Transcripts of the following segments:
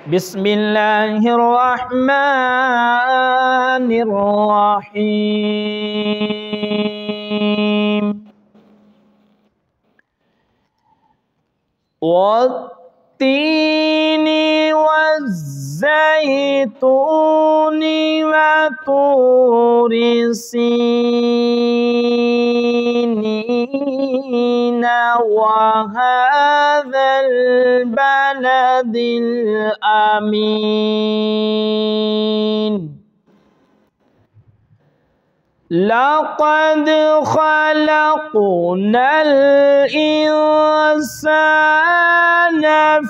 بسم الله الرحمن الرحيم والتين والزيتون وطور سينين وهذا البلد الأمين لقد خلقنا الإنسان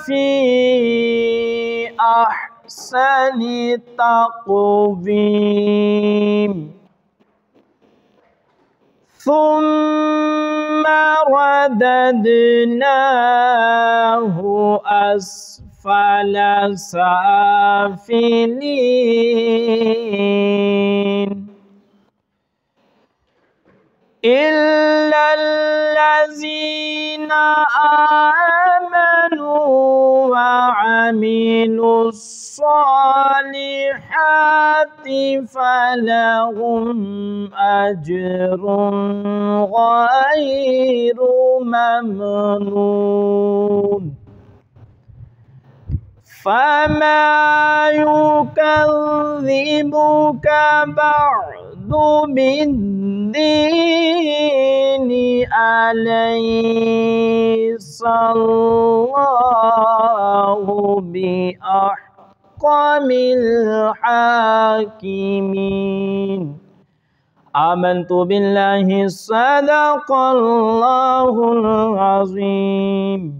في أحسن تقويم ثم رددناه أسفل سافلين إلا الذين آمنوا وعملوا الصالحات فلهم أجر غير ممنون فما يكذبك بعد بالدين أليس الله بأحكم الحاكمين آمنت بالله صدق الله العظيم.